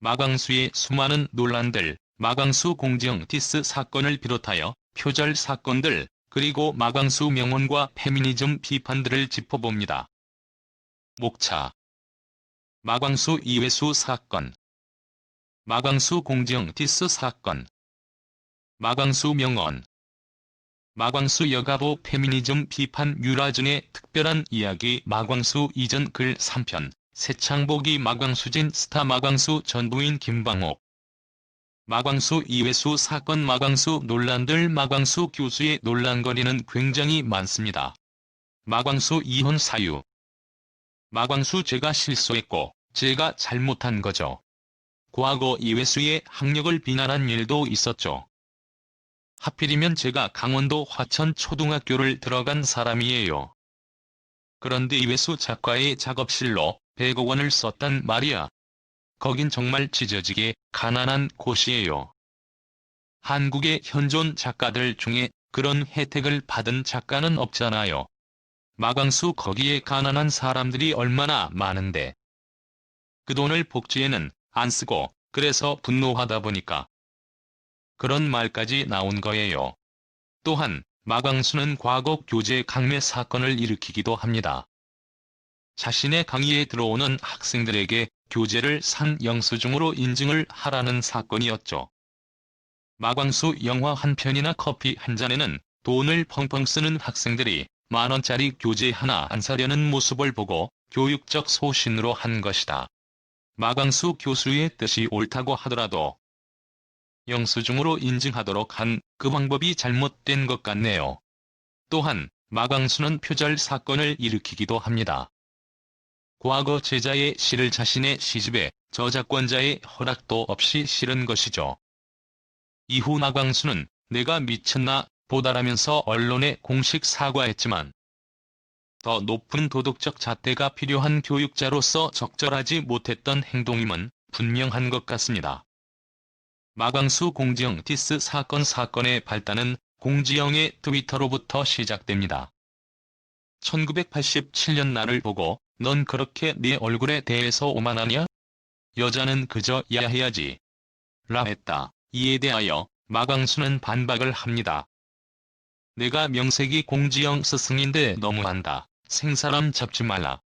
마광수의 수많은 논란들, 마광수 공지영 디스 사건을 비롯하여 표절 사건들, 그리고 마광수 명언과 페미니즘 비판들을 짚어봅니다. 목차. 마광수 이회수 사건. 마광수 공지영 디스 사건. 마광수 명언. 마광수 여가부 페미니즘 비판 유라준의 특별한 이야기 마광수 이전 글 3편. 새창복이 마광수진 스타 마광수 전부인 김방옥. 마광수 이회수 사건 마광수 논란들 마광수 교수의 논란거리는 굉장히 많습니다. 마광수 이혼 사유. 마광수 제가 실수했고 제가 잘못한 거죠. 과거 이회수의 학력을 비난한 일도 있었죠. 하필이면 제가 강원도 화천 초등학교를 들어간 사람이에요. 그런데 이회수 작가의 작업실로 100억 원을 썼단 말이야. 거긴 정말 찢어지게 가난한 곳이에요. 한국의 현존 작가들 중에 그런 혜택을 받은 작가는 없잖아요. 마광수 거기에 가난한 사람들이 얼마나 많은데. 그 돈을 복지에는 안 쓰고 그래서 분노하다 보니까 그런 말까지 나온 거예요. 또한 마광수는 과거 교재 강매 사건을 일으키기도 합니다. 자신의 강의에 들어오는 학생들에게 교재를 산 영수증으로 인증을 하라는 사건이었죠. 마광수 영화 한 편이나 커피 한 잔에는 돈을 펑펑 쓰는 학생들이 10,000원짜리 교재 하나 안 사려는 모습을 보고 교육적 소신으로 한 것이다. 마광수 교수의 뜻이 옳다고 하더라도 영수증으로 인증하도록 한 그 방법이 잘못된 것 같네요. 또한 마광수는 표절 사건을 일으키기도 합니다. 과거 제자의 시를 자신의 시집에 저작권자의 허락도 없이 실은 것이죠. 이후 마광수는 내가 미쳤나 보다라면서 언론에 공식 사과했지만 더 높은 도덕적 잣대가 필요한 교육자로서 적절하지 못했던 행동임은 분명한 것 같습니다. 마광수 공지영 디스 사건의 발단은 공지영의 트위터로부터 시작됩니다. 1987년 나를 보고 넌 그렇게 네 얼굴에 대해서 오만하냐? 여자는 그저 야해야지. 라 했다. 이에 대하여 마광수는 반박을 합니다. 내가 명색이 공지영 스승인데 너무한다. 생사람 잡지 말라.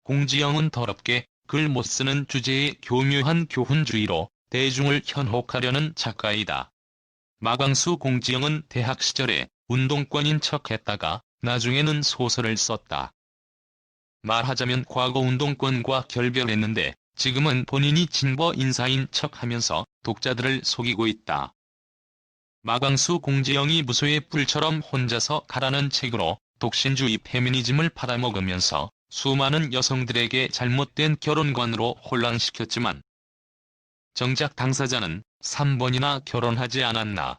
공지영은 더럽게 글 못 쓰는 주제의 교묘한 교훈주의로 대중을 현혹하려는 작가이다. 마광수 공지영은 대학 시절에 운동권인 척했다가 나중에는 소설을 썼다. 말하자면 과거 운동권과 결별했는데 지금은 본인이 진보 인사인 척하면서 독자들을 속이고 있다. 마광수 공지영이 무소의 뿔처럼 혼자서 가라는 책으로 독신주의 페미니즘을 팔아먹으면서 수많은 여성들에게 잘못된 결혼관으로 혼란시켰지만 정작 당사자는 3번이나 결혼하지 않았나.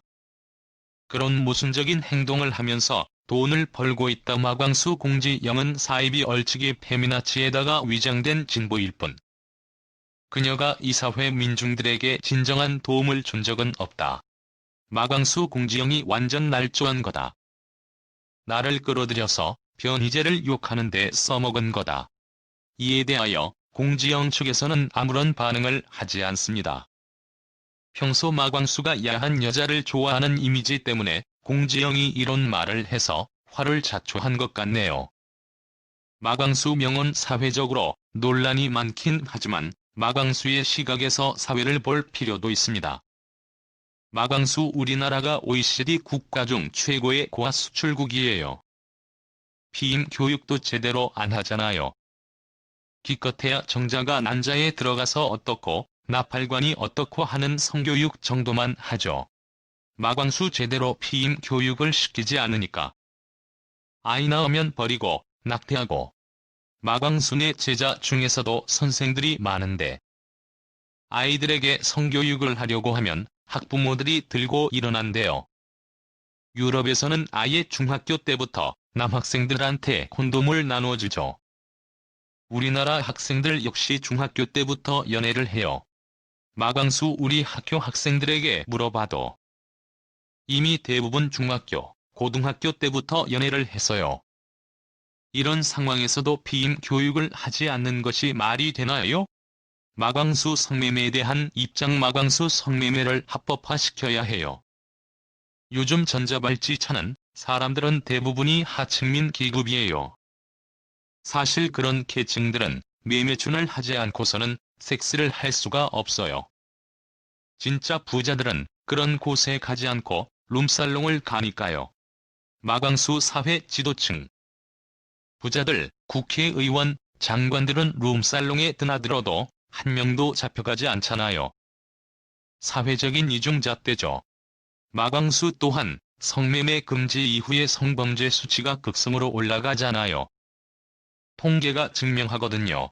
그런 모순적인 행동을 하면서 돈을 벌고 있다. 마광수 공지영은 사이비 얼치기 페미나치에다가 위장된 진보일 뿐. 그녀가 이 사회 민중들에게 진정한 도움을 준 적은 없다. 마광수 공지영이 완전 날조한 거다. 나를 끌어들여서 변희재를 욕하는 데 써먹은 거다. 이에 대하여 공지영 측에서는 아무런 반응을 하지 않습니다. 평소 마광수가 야한 여자를 좋아하는 이미지 때문에 공지영이 이런 말을 해서 화를 자초한 것 같네요. 마광수 명언 사회적으로 논란이 많긴 하지만 마광수의 시각에서 사회를 볼 필요도 있습니다. 마광수 우리나라가 OECD 국가 중 최고의 고아 수출국이에요. 피임 교육도 제대로 안 하잖아요. 기껏해야 정자가 난자에 들어가서 어떻고 나팔관이 어떻고 하는 성교육 정도만 하죠. 마광수 제대로 피임 교육을 시키지 않으니까. 아이 낳으면 버리고 낙태하고. 마광수네 제자 중에서도 선생들이 많은데 아이들에게 성교육을 하려고 하면 학부모들이 들고 일어난대요. 유럽에서는 아예 중학교 때부터 남학생들한테 콘돔을 나눠주죠. 우리나라 학생들 역시 중학교 때부터 연애를 해요. 마광수 우리 학교 학생들에게 물어봐도 이미 대부분 중학교, 고등학교 때부터 연애를 했어요. 이런 상황에서도 피임 교육을 하지 않는 것이 말이 되나요? 마광수 성매매에 대한 입장. 마광수 성매매를 합법화시켜야 해요. 요즘 전자발찌차는 사람들은 대부분이 하층민 계급이에요. 사실 그런 계층들은 매매춘을 하지 않고서는 섹스를 할 수가 없어요. 진짜 부자들은 그런 곳에 가지 않고 룸살롱을 가니까요. 마광수 사회 지도층. 부자들, 국회의원, 장관들은 룸살롱에 드나들어도 한 명도 잡혀가지 않잖아요. 사회적인 이중잣대죠. 마광수 또한 성매매 금지 이후에 성범죄 수치가 급성으로 올라가잖아요. 통계가 증명하거든요.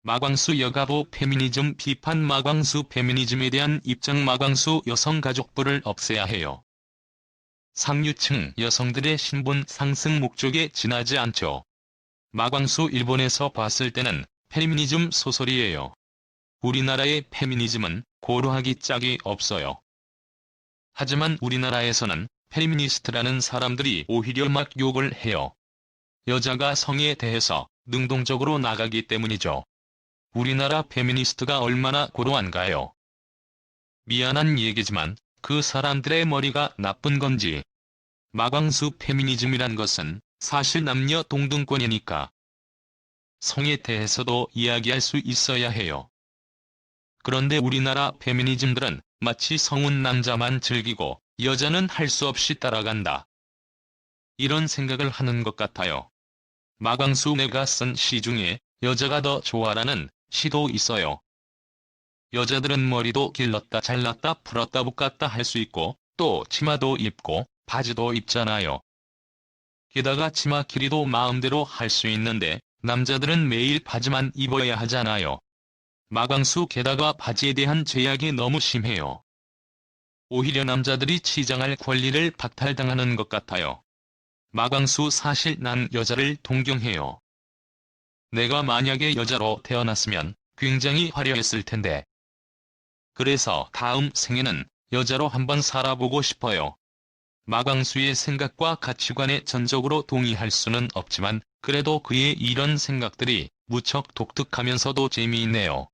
마광수 여가부 페미니즘 비판. 마광수 페미니즘에 대한 입장. 마광수 여성가족부를 없애야 해요. 상류층 여성들의 신분 상승 목적에 지나지 않죠. 마광수 일본에서 봤을 때는 페미니즘 소설이에요. 우리나라의 페미니즘은 고루하기 짝이 없어요. 하지만 우리나라에서는 페미니스트라는 사람들이 오히려 막 욕을 해요. 여자가 성에 대해서 능동적으로 나가기 때문이죠. 우리나라 페미니스트가 얼마나 고루한가요? 미안한 얘기지만 그 사람들의 머리가 나쁜 건지. 마광수 페미니즘이란 것은 사실 남녀 동등권이니까 성에 대해서도 이야기할 수 있어야 해요. 그런데 우리나라 페미니즘들은 마치 성은 남자만 즐기고 여자는 할 수 없이 따라간다, 이런 생각을 하는 것 같아요. 마광수 내가 쓴 시 중에 여자가 더 좋아라는 시도 있어요. 여자들은 머리도 길렀다 잘랐다 풀었다 볶았다 할 수 있고 또 치마도 입고 바지도 입잖아요. 게다가 치마 길이도 마음대로 할 수 있는데 남자들은 매일 바지만 입어야 하잖아요. 마광수 게다가 바지에 대한 제약이 너무 심해요. 오히려 남자들이 치장할 권리를 박탈당하는 것 같아요. 마광수 사실 난 여자를 동경해요. 내가 만약에 여자로 태어났으면 굉장히 화려했을 텐데. 그래서 다음 생에는 여자로 한번 살아보고 싶어요. 마광수의 생각과 가치관에 전적으로 동의할 수는 없지만 그래도 그의 이런 생각들이 무척 독특하면서도 재미있네요.